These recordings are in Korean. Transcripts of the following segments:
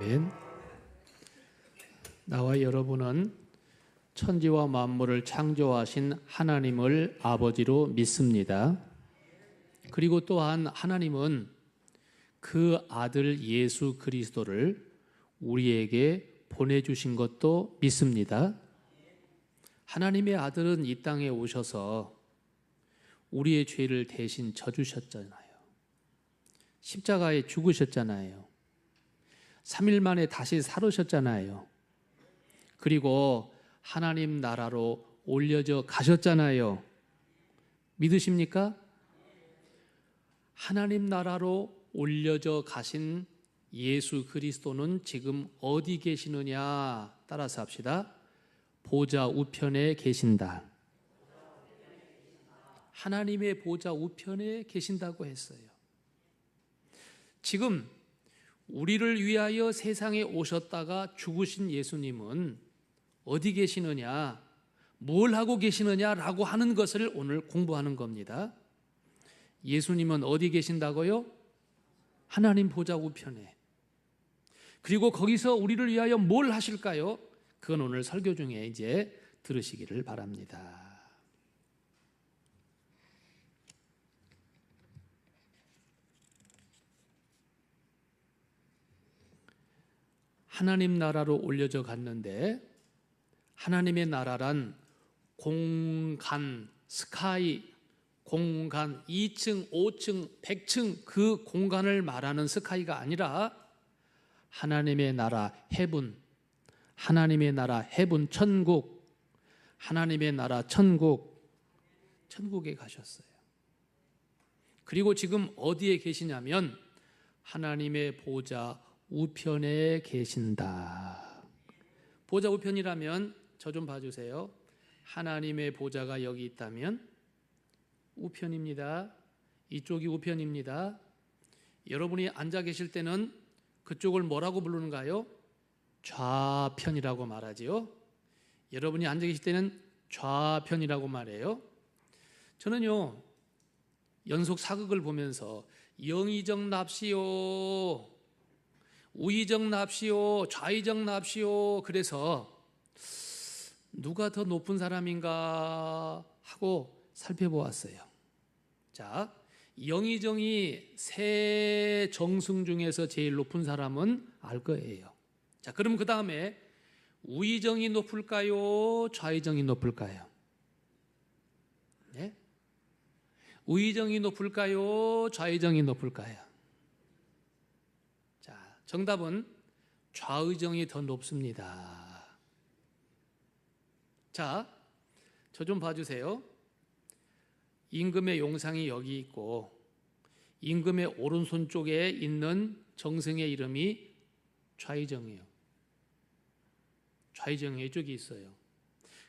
아멘. 나와 여러분은 천지와 만물을 창조하신 하나님을 아버지로 믿습니다. 그리고 또한 하나님은 그 아들 예수 그리스도를 우리에게 보내주신 것도 믿습니다. 하나님의 아들은 이 땅에 오셔서 우리의 죄를 대신 져주셨잖아요. 십자가에 죽으셨잖아요. 3일 만에 다시 살으셨잖아요. 그리고 하나님 나라로 올려져 가셨잖아요. 믿으십니까? 하나님 나라로 올려져 가신 예수 그리스도는 지금 어디 계시느냐? 따라서 합시다. 보좌 우편에 계신다. 하나님의 보좌 우편에 계신다고 했어요. 지금 우리를 위하여 세상에 오셨다가 죽으신 예수님은 어디 계시느냐, 뭘 하고 계시느냐라고 하는 것을 오늘 공부하는 겁니다. 예수님은 어디 계신다고요? 하나님 보좌 우편에. 그리고 거기서 우리를 위하여 뭘 하실까요? 그건 오늘 설교 중에 이제 들으시기를 바랍니다. 하나님 나라로 올려져 갔는데 하나님의 나라란 공간, 스카이, 공간 2층, 5층, 100층 그 공간을 말하는 스카이가 아니라 하나님의 나라 헤븐, 하나님의 나라 헤븐 천국, 하나님의 나라 천국, 천국에 가셨어요. 그리고 지금 어디에 계시냐면 하나님의 보좌 우편에 계신다. 보좌 우편이라면 저 좀 봐주세요. 하나님의 보좌가 여기 있다면 우편입니다. 이쪽이 우편입니다. 여러분이 앉아 계실 때는 그쪽을 뭐라고 부르는가요? 좌편이라고 말하지요. 여러분이 앉아 계실 때는 좌편이라고 말해요. 저는요, 연속 사극을 보면서 영의정 납시오, 우의정 납시오, 좌의정 납시오. 그래서 누가 더 높은 사람인가 하고 살펴보았어요. 자, 영의정이 세 정승 중에서 제일 높은 사람은 알 거예요. 자, 그럼 그 다음에 우의정이 높을까요? 좌의정이 높을까요? 네? 우의정이 높을까요? 좌의정이 높을까요? 정답은 좌의정이 더 높습니다. 자, 저 좀 봐주세요. 임금의 용상이 여기 있고 임금의 오른손 쪽에 있는 정승의 이름이 좌의정이에요. 좌의정이 이쪽에 있어요.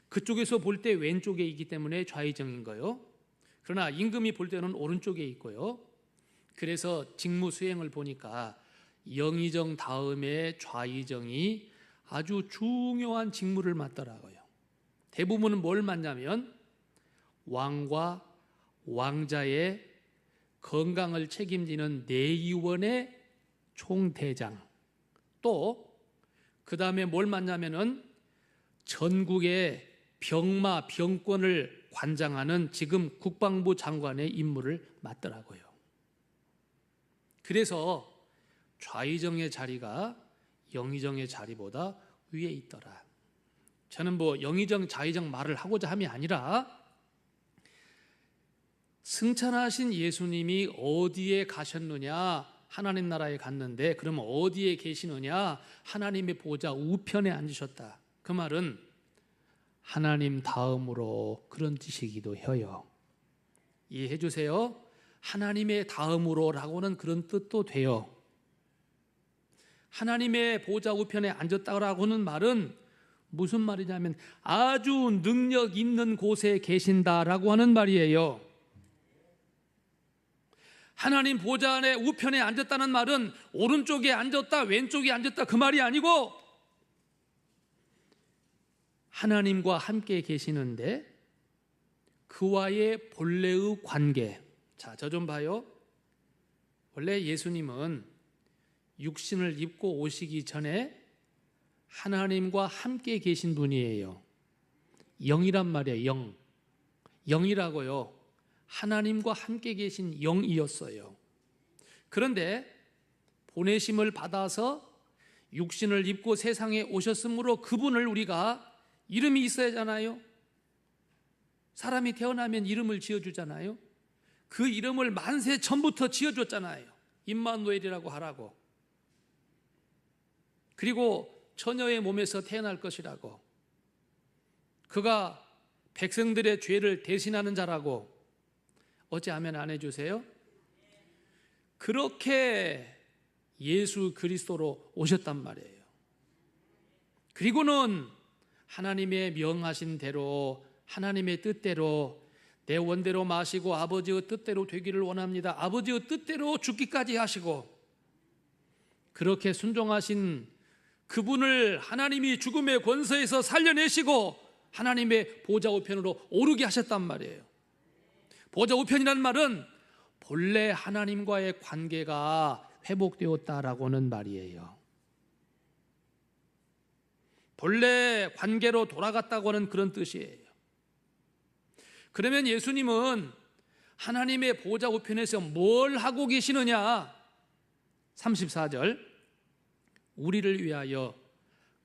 그쪽에서 볼 때 왼쪽에 있기 때문에 좌의정인 거예요. 그러나 임금이 볼 때는 오른쪽에 있고요. 그래서 직무 수행을 보니까 영의정 다음에 좌의정이 아주 중요한 직무를 맡더라고요. 대부분은 뭘 맡냐면 왕과 왕자의 건강을 책임지는 내의원의 총대장, 또 그 다음에 뭘 맡냐면은 전국의 병마, 병권을 관장하는 지금 국방부 장관의 임무를 맡더라고요. 그래서 좌의정의 자리가 영의정의 자리보다 위에 있더라. 저는 뭐 영의정, 좌의정 말을 하고자 함이 아니라 승천하신 예수님이 어디에 가셨느냐? 하나님 나라에 갔는데 그러면 어디에 계시느냐? 하나님의 보좌 우편에 앉으셨다. 그 말은 하나님 다음으로 그런 뜻이기도 해요. 이해해 주세요. 하나님의 다음으로라고는 그런 뜻도 돼요. 하나님의 보좌 우편에 앉았다고 하는 말은 무슨 말이냐면 아주 능력 있는 곳에 계신다라고 하는 말이에요. 하나님 보좌 안에 우편에 앉았다는 말은 오른쪽에 앉았다, 왼쪽에 앉았다 그 말이 아니고 하나님과 함께 계시는데 그와의 본래의 관계. 자, 저 좀 봐요. 원래 예수님은 육신을 입고 오시기 전에 하나님과 함께 계신 분이에요. 영이란 말이에요. 영이라고요. 하나님과 함께 계신 영이었어요. 그런데 보내심을 받아서 육신을 입고 세상에 오셨으므로 그분을 우리가 이름이 있어야 하잖아요. 사람이 태어나면 이름을 지어주잖아요. 그 이름을 만세 전부터 지어줬잖아요. 임마누엘이라고 하라고. 그리고 처녀의 몸에서 태어날 것이라고. 그가 백성들의 죄를 대신하는 자라고. 어찌 아멘 안 해주세요? 그렇게 예수 그리스도로 오셨단 말이에요. 그리고는 하나님의 명하신 대로, 하나님의 뜻대로 내 원대로 마시고 아버지의 뜻대로 되기를 원합니다. 아버지의 뜻대로 죽기까지 하시고, 그렇게 순종하신 그분을 하나님이 죽음의 권세에서 살려내시고 하나님의 보좌 우편으로 오르게 하셨단 말이에요. 보좌 우편이라는 말은 본래 하나님과의 관계가 회복되었다라고는 말이에요. 본래 관계로 돌아갔다고 하는 그런 뜻이에요. 그러면 예수님은 하나님의 보좌 우편에서 뭘 하고 계시느냐? 34절, 우리를 위하여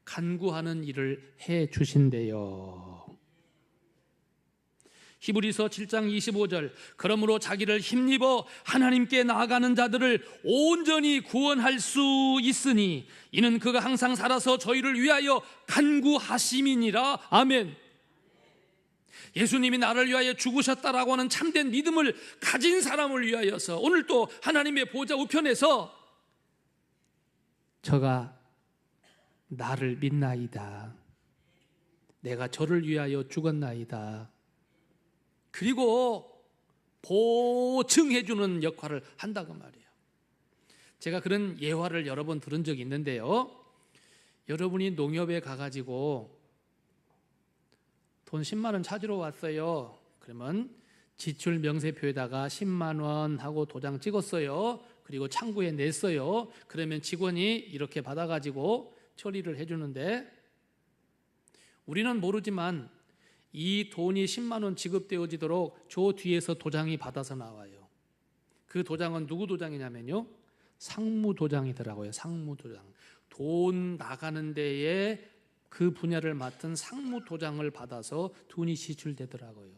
간구하는 일을 해 주신대요. 히브리서 7장 25절, 그러므로 자기를 힘입어 하나님께 나아가는 자들을 온전히 구원할 수 있으니 이는 그가 항상 살아서 저희를 위하여 간구하심이니라. 아멘. 예수님이 나를 위하여 죽으셨다라고 하는 참된 믿음을 가진 사람을 위하여서 오늘 또 하나님의 보좌 우편에서 저가 나를 믿나이다, 내가 저를 위하여 죽었나이다, 그리고 보증해주는 역할을 한다고 말이에요. 제가 그런 예화를 여러 번 들은 적이 있는데요, 여러분이 농협에 가가지고 돈 10만 원 찾으러 왔어요. 그러면 지출 명세표에다가 10만 원 하고 도장 찍었어요. 그리고 창구에 냈어요. 그러면 직원이 이렇게 받아가지고 처리를 해주는데, 우리는 모르지만 이 돈이 10만 원 지급되어지도록 저 뒤에서 도장이 받아서 나와요. 그 도장은 누구 도장이냐면요, 상무 도장이더라고요. 상무 도장. 돈 나가는 데에 그 분야를 맡은 상무 도장을 받아서 돈이 지출되더라고요.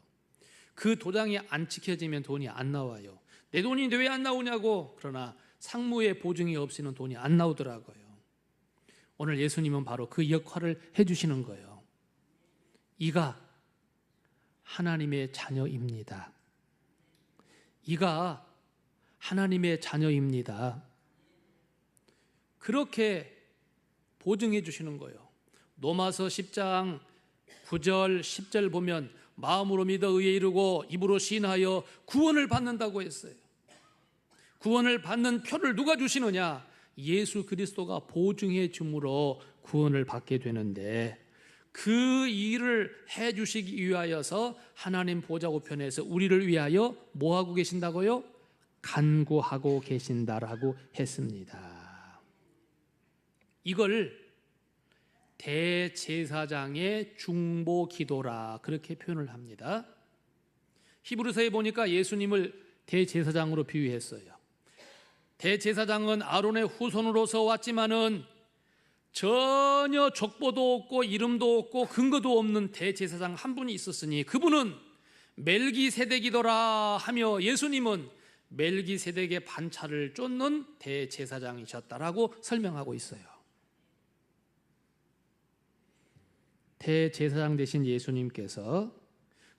그 도장이 안 지켜지면 돈이 안 나와요. 내 돈인데 왜 안 나오냐고. 그러나 상무의 보증이 없이는 돈이 안 나오더라고요. 오늘 예수님은 바로 그 역할을 해주시는 거예요. 이가 하나님의 자녀입니다. 이가 하나님의 자녀입니다. 그렇게 보증해 주시는 거예요. 로마서 10장 9절 10절 보면 마음으로 믿어 의에 이르고 입으로 시인하여 구원을 받는다고 했어요. 구원을 받는 표를 누가 주시느냐? 예수 그리스도가 보증해 줌으로 구원을 받게 되는데, 그 일을 해 주시기 위하여서 하나님 보좌 우편에서 우리를 위하여 뭐 하고 계신다고요? 간구하고 계신다라고 했습니다. 이걸 대제사장의 중보 기도라 그렇게 표현을 합니다. 히브리서에 보니까 예수님을 대제사장으로 비유했어요. 대제사장은 아론의 후손으로서 왔지만은 전혀 족보도 없고 이름도 없고 근거도 없는 대제사장 한 분이 있었으니 그분은 멜기세덱이더라 하며, 예수님은 멜기세덱의 반차를 쫓는 대제사장이셨다라고 설명하고 있어요. 대제사장 되신 예수님께서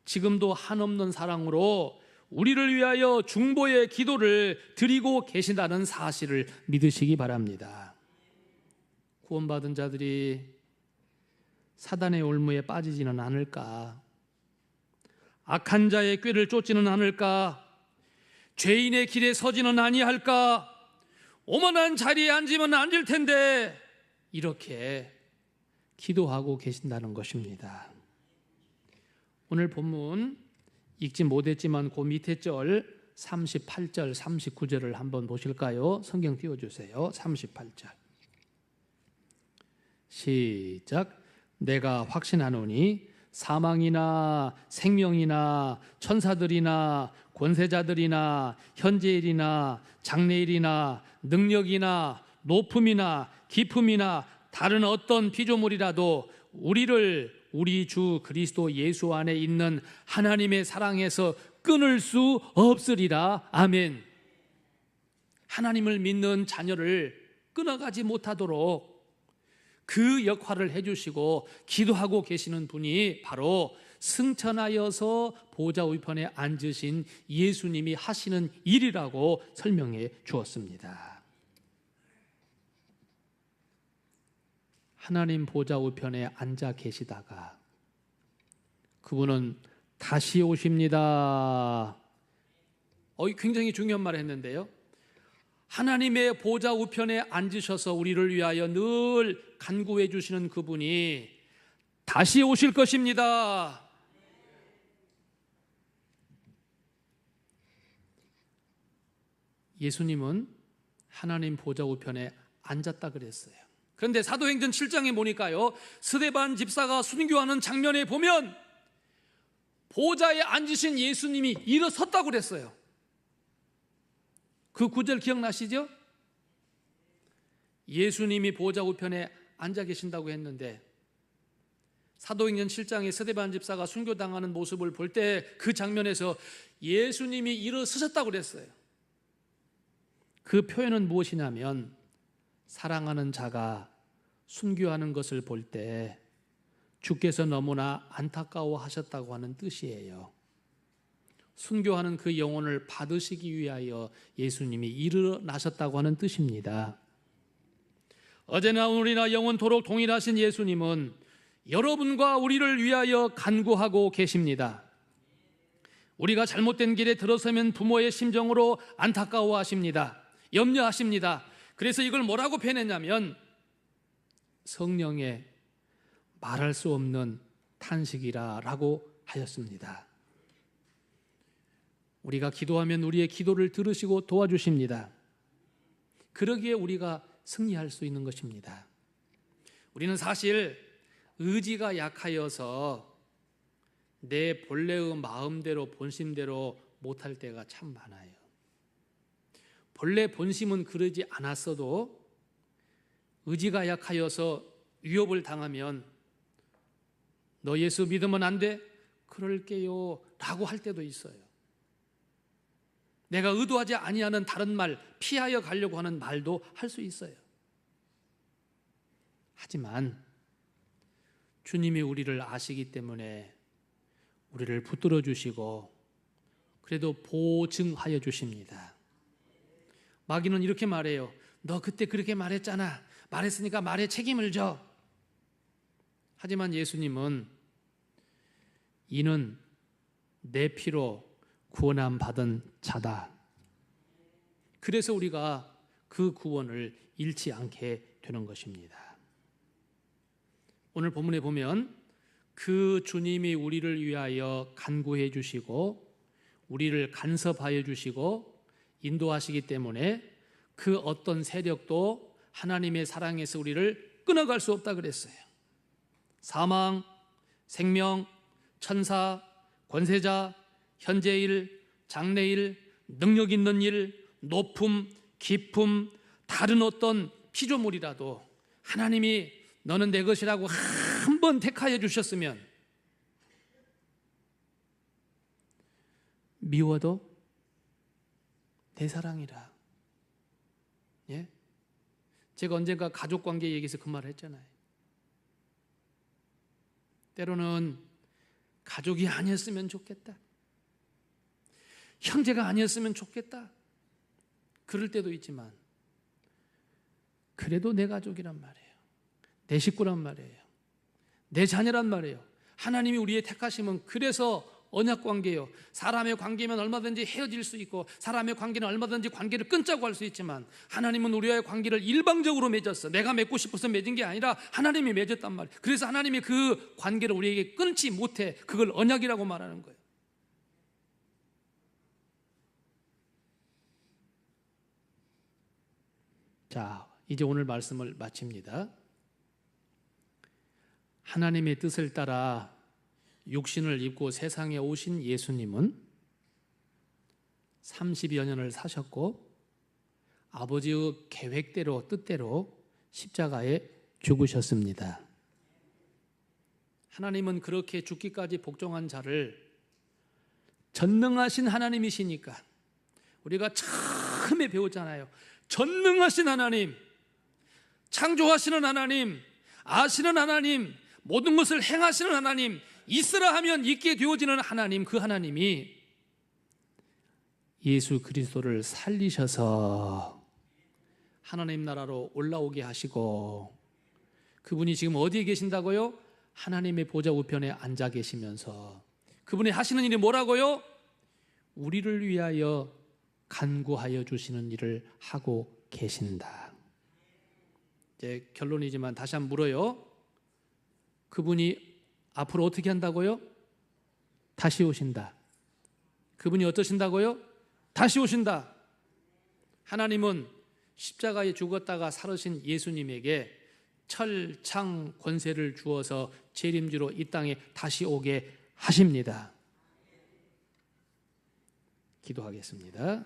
지금도 한없는 사랑으로 우리를 위하여 중보의 기도를 드리고 계신다는 사실을 믿으시기 바랍니다. 구원받은 자들이 사단의 올무에 빠지지는 않을까? 악한 자의 꾀를 쫓지는 않을까? 죄인의 길에 서지는 아니할까? 오만한 자리에 앉으면 앉을 텐데, 이렇게 기도하고 계신다는 것입니다. 오늘 본문 읽지 못했지만 그 밑에 절 38절, 39절을 한번 보실까요? 성경 띄워주세요. 38절 시작. 내가 확신하노니 사망이나 생명이나 천사들이나 권세자들이나 현재일이나 장래일이나 능력이나 높음이나 깊음이나 다른 어떤 피조물이라도 우리를 우리 주 그리스도 예수 안에 있는 하나님의 사랑에서 끊을 수 없으리라. 아멘. 하나님을 믿는 자녀를 끊어가지 못하도록 그 역할을 해주시고 기도하고 계시는 분이 바로 승천하여서 보좌 우편에 앉으신 예수님이 하시는 일이라고 설명해 주었습니다. 하나님 보좌 우편에 앉아 계시다가 그분은 다시 오십니다. 굉장히 중요한 말을 했는데요. 하나님의 보좌 우편에 앉으셔서 우리를 위하여 늘 간구해 주시는 그분이 다시 오실 것입니다. 예수님은 하나님 보좌 우편에 앉았다 그랬어요. 그런데 사도행전 7장에 보니까요, 스데반 집사가 순교하는 장면에 보면 보좌에 앉으신 예수님이 일어섰다고 그랬어요. 그 구절 기억나시죠? 예수님이 보좌 우편에 앉아 계신다고 했는데 사도행전 7장에 스데반 집사가 순교당하는 모습을 볼 때 그 장면에서 예수님이 일어서셨다고 그랬어요. 그 표현은 무엇이냐면 사랑하는 자가 순교하는 것을 볼 때 주께서 너무나 안타까워하셨다고 하는 뜻이에요. 순교하는 그 영혼을 받으시기 위하여 예수님이 일어나셨다고 하는 뜻입니다. 어제나 오늘이나 영원토록 동일하신 예수님은 여러분과 우리를 위하여 간구하고 계십니다. 우리가 잘못된 길에 들어서면 부모의 심정으로 안타까워하십니다. 염려하십니다. 그래서 이걸 뭐라고 표현했냐면 성령의 말할 수 없는 탄식이라고 하였습니다. 우리가 기도하면 우리의 기도를 들으시고 도와주십니다. 그러기에 우리가 승리할 수 있는 것입니다. 우리는 사실 의지가 약하여서 내 본래의 마음대로 본심대로 못할 때가 참 많아요. 본래 본심은 그러지 않았어도 의지가 약하여서 위협을 당하면 너 예수 믿으면 안 돼? 그럴게요 라고 할 때도 있어요. 내가 의도하지 아니하는 다른 말, 피하여 가려고 하는 말도 할 수 있어요. 하지만 주님이 우리를 아시기 때문에 우리를 붙들어 주시고 그래도 보증하여 주십니다. 마귀는 이렇게 말해요. 너 그때 그렇게 말했잖아. 말했으니까 말에 책임을 져. 하지만 예수님은 이는 내 피로 구원함 받은 자다. 그래서 우리가 그 구원을 잃지 않게 되는 것입니다. 오늘 본문에 보면 그 주님이 우리를 위하여 간구해 주시고 우리를 간섭하여 주시고 인도하시기 때문에 그 어떤 세력도 하나님의 사랑에서 우리를 끊어갈 수 없다 그랬어요. 사망, 생명, 천사, 권세자, 현재일, 장래일, 능력 있는 일, 높음, 깊음, 다른 어떤 피조물이라도 하나님이 너는 내 것이라고 한 번 택하여 주셨으면 미워도 내 사랑이라. 예? 제가 언젠가 가족관계 얘기해서 그 말을 했잖아요. 때로는 가족이 아니었으면 좋겠다. 형제가 아니었으면 좋겠다. 그럴 때도 있지만 그래도 내 가족이란 말이에요. 내 식구란 말이에요. 내 자녀란 말이에요. 하나님이 우리의 택하심은 그래서 언약관계요. 사람의 관계면 얼마든지 헤어질 수 있고 사람의 관계는 얼마든지 관계를 끊자고 할 수 있지만 하나님은 우리와의 관계를 일방적으로 맺었어. 내가 맺고 싶어서 맺은 게 아니라 하나님이 맺었단 말이에요. 그래서 하나님이 그 관계를 우리에게 끊지 못해. 그걸 언약이라고 말하는 거예요. 자, 이제 오늘 말씀을 마칩니다. 하나님의 뜻을 따라 육신을 입고 세상에 오신 예수님은 30여 년을 사셨고 아버지의 계획대로 뜻대로 십자가에 죽으셨습니다. 하나님은 그렇게 죽기까지 복종한 자를 전능하신 하나님이시니까, 우리가 처음에 배웠잖아요. 전능하신 하나님, 창조하시는 하나님, 아시는 하나님, 모든 것을 행하시는 하나님, 있으라 하면 있게 되어지는 하나님, 그 하나님이 예수 그리스도를 살리셔서 하나님 나라로 올라오게 하시고, 그분이 지금 어디에 계신다고요? 하나님의 보좌 우편에 앉아 계시면서 그분이 하시는 일이 뭐라고요? 우리를 위하여 간구하여 주시는 일을 하고 계신다. 이제 결론이지만 다시 한번 물어요. 그분이 앞으로 어떻게 한다고요? 다시 오신다. 그분이 어떠신다고요? 다시 오신다. 하나님은 십자가에 죽었다가 살으신 예수님에게 철창 권세를 주어서 재림주로 이 땅에 다시 오게 하십니다. 기도하겠습니다.